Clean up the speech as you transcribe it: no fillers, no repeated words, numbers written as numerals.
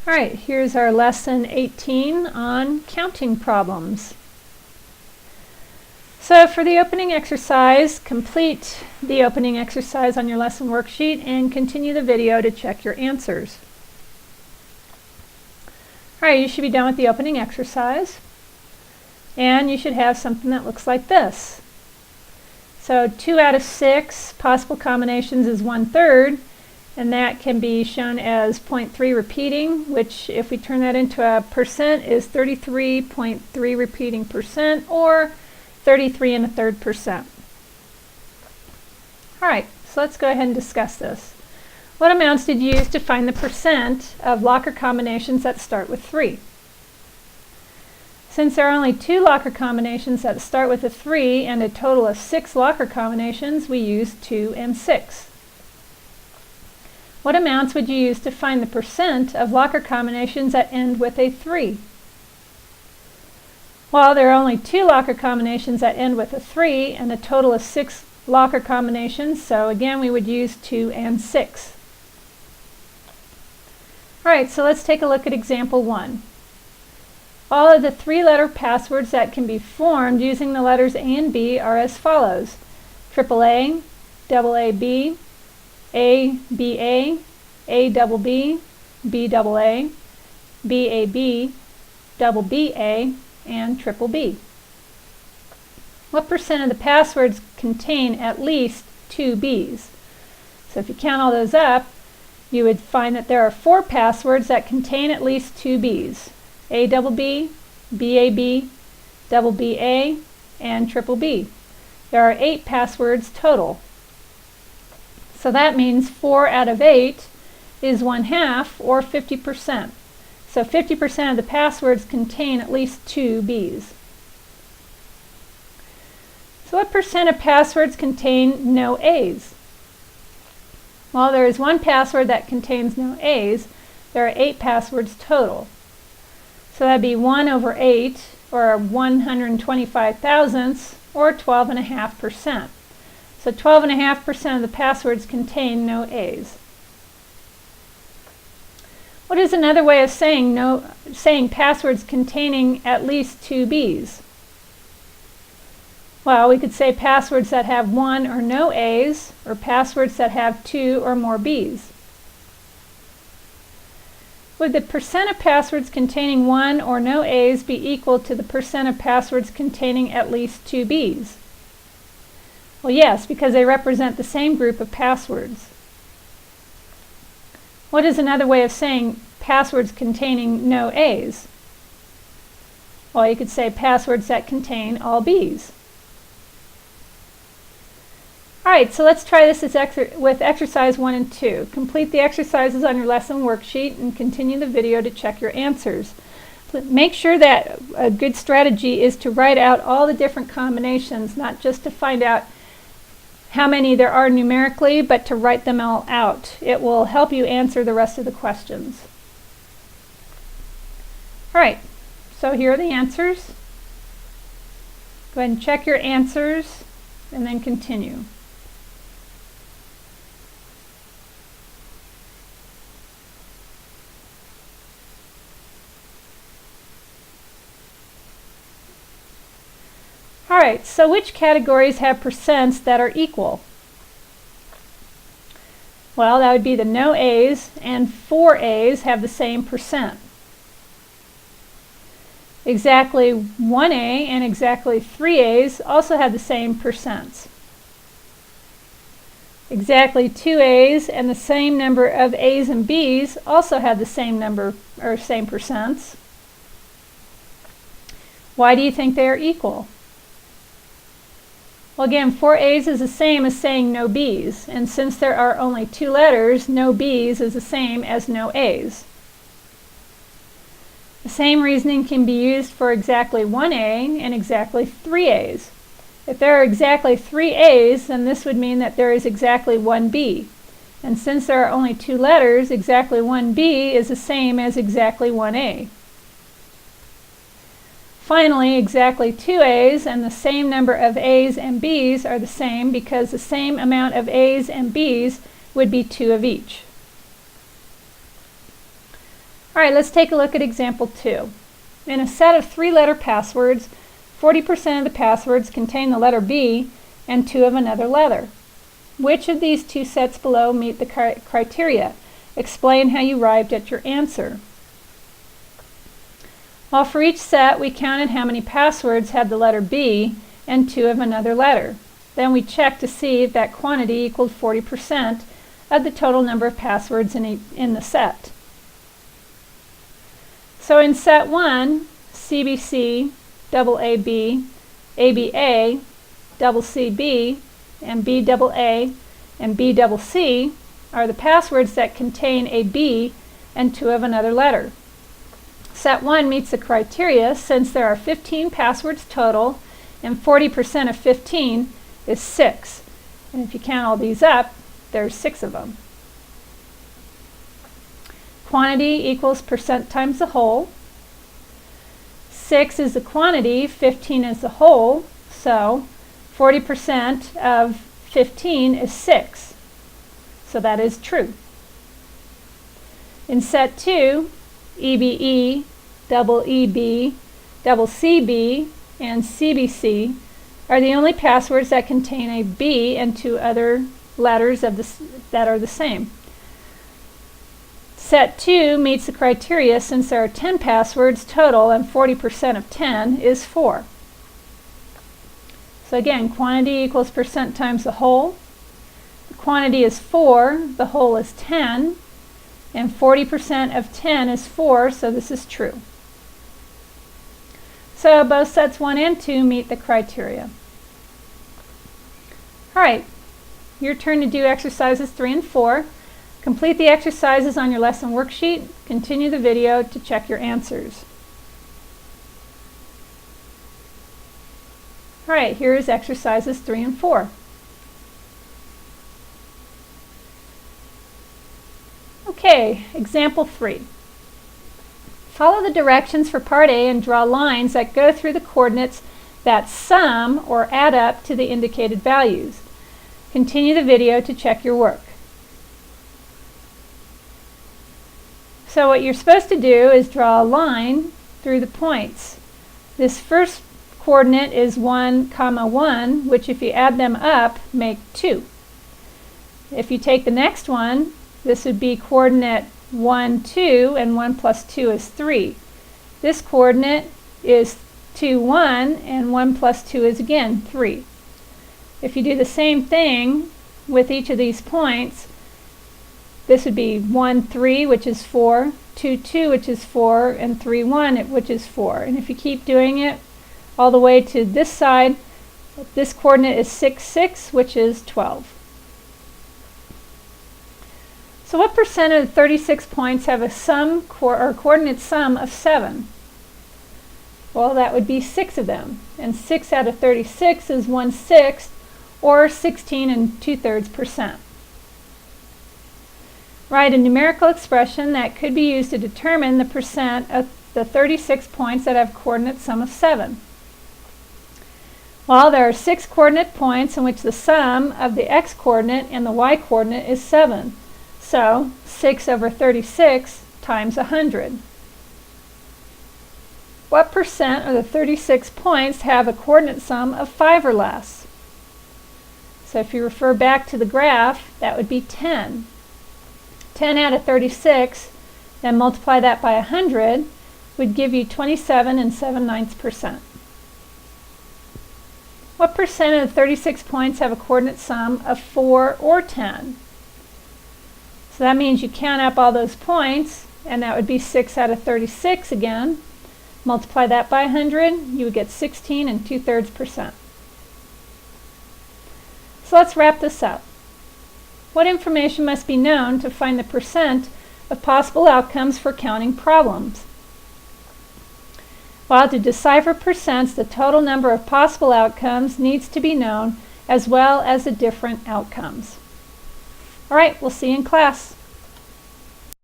All right, here's our lesson 18 on counting problems. So for the opening exercise, complete the opening exercise on your lesson worksheet and continue the video to check your answers. All right, you should be done with the opening exercise, and you should have something that looks like this. So 2 out of 6 possible combinations is 1/3, and that can be shown as 0.3 repeating, which if we turn that into a percent is 33.3 repeating percent, or 33 1/3%. All right, so let's go ahead and discuss this. What amounts did you use to find the percent of locker combinations that start with 3? Since there are only 2 locker combinations that start with a 3 and a total of 6 locker combinations, we use 2 and 6. What amounts would you use to find the percent of locker combinations that end with a 3? Well, there are only 2 locker combinations that end with a 3 and a total of 6 locker combinations, so again we would use 2 and 6. Alright, so let's take a look at example 1. All of the 3-letter passwords that can be formed using the letters A and B are as follows: AAA, AAB, ABA, ABB, BAA, BAB, BBA, and BBB. What percent of the passwords contain at least 2 B's? So if you count all those up, you would find that there are 4 passwords that contain at least 2 B's: ABB, BAB, BBA, and BBB. There are 8 passwords total. So that means 4 out of 8 is 1/2, or 50%. So 50% of the passwords contain at least 2 B's. So what percent of passwords contain no A's? Well, there is 1 password that contains no A's. There are 8 passwords total. So that'd be 1/8, or 125 thousandths, or 12.5%. So 12.5% of the passwords contain no A's. What is another way of saying passwords containing at least 2 B's? Well, we could say passwords that have 1 or no A's, or passwords that have 2 or more B's. Would the percent of passwords containing 1 or no A's be equal to the percent of passwords containing at least 2 B's? Well, yes, because they represent the same group of passwords. What is another way of saying passwords containing no A's? Well, you could say passwords that contain all B's. Alright, so let's try this with exercise 1 and 2. Complete the exercises on your lesson worksheet and continue the video to check your answers. Make sure that a good strategy is to write out all the different combinations, not just to find out how many there are numerically, but to write them all out. It will help you answer the rest of the questions. Alright, so here are the answers. Go ahead and check your answers and then continue. Alright, so which categories have percents that are equal? Well, that would be the no A's, and 4 A's have the same percent. Exactly 1 A and exactly 3 A's also have the same percents. Exactly 2 A's and the same number of A's and B's also have the same number, or same percents. Why do you think they are equal? Well, again, 4 A's is the same as saying no B's, and since there are only 2 letters, no B's is the same as no A's. The same reasoning can be used for exactly 1 A and exactly 3 A's. If there are exactly 3 A's, then this would mean that there is exactly 1 B. And since there are only 2 letters, exactly 1 B is the same as exactly 1 A. Finally, exactly 2 A's and the same number of A's and B's are the same because the same amount of A's and B's would be 2 of each. All right, let's take a look at example 2. In a set of 3-letter passwords, 40% of the passwords contain the letter B and 2 of another letter. Which of these 2 sets below meet the criteria? Explain how you arrived at your answer. Well, for each set, we counted how many passwords had the letter B and 2 of another letter. Then we checked to see if that quantity equaled 40% of the total number of passwords in the set. So in set 1, CBC, AAB, ABA, CCB, and BAA, and BCC are the passwords that contain a B and 2 of another letter. Set 1 meets the criteria since there are 15 passwords total, and 40% of 15 is 6. And if you count all these up, there's 6 of them. Quantity equals percent times the whole. 6 is the quantity, 15 is the whole, so 40% of 15 is 6. So that is true. In set 2, EBE, EEB, CCB, and CBC are the only passwords that contain a B and 2 other letters that are the same. Set 2 meets the criteria since there are 10 passwords total and 40% of 10 is 4. So again, quantity equals percent times the whole. The quantity is 4, the whole is 10, and 40% of 10 is 4, so this is true. So both sets 1 and 2 meet the criteria. All right, your turn to do exercises 3 and 4. Complete the exercises on your lesson worksheet. Continue the video to check your answers. All right, here is exercises 3 and 4. Okay, example 3. Follow the directions for part A and draw lines that go through the coordinates that sum or add up to the indicated values. Continue the video to check your work. So what you're supposed to do is draw a line through the points. This first coordinate is 1, 1, which if you add them up, make 2. If you take the next one, this would be coordinate 1, 2, and 1 plus 2 is 3. This coordinate is 2, 1, and 1 plus 2 is again 3. If you do the same thing with each of these points, this would be 1, 3, which is 4, 2, 2, which is 4, and 3, 1, which is 4. And if you keep doing it all the way to this side, this coordinate is 6, 6, which is 12. So what percent of the 36 points have a sum or coordinate sum of 7? Well, that would be 6 of them. And 6 out of 36 is 1/6, or 16 2/3%. Write a numerical expression that could be used to determine the percent of the 36 points that have coordinate sum of 7. Well, there are 6 coordinate points in which the sum of the x-coordinate and the y-coordinate is 7. So 6 over 36 times 100. What percent of the 36 points have a coordinate sum of 5 or less? So if you refer back to the graph, that would be 10. 10 out of 36, then multiply that by 100, would give you 27 7/9%. What percent of the 36 points have a coordinate sum of 4 or 10? So that means you count up all those points, and that would be 6 out of 36 again. Multiply that by 100, you would get 16 2/3%. So let's wrap this up. What information must be known to find the percent of possible outcomes for counting problems? Well, to decipher percents, the total number of possible outcomes needs to be known, as well as the different outcomes. All right, we'll see you in class.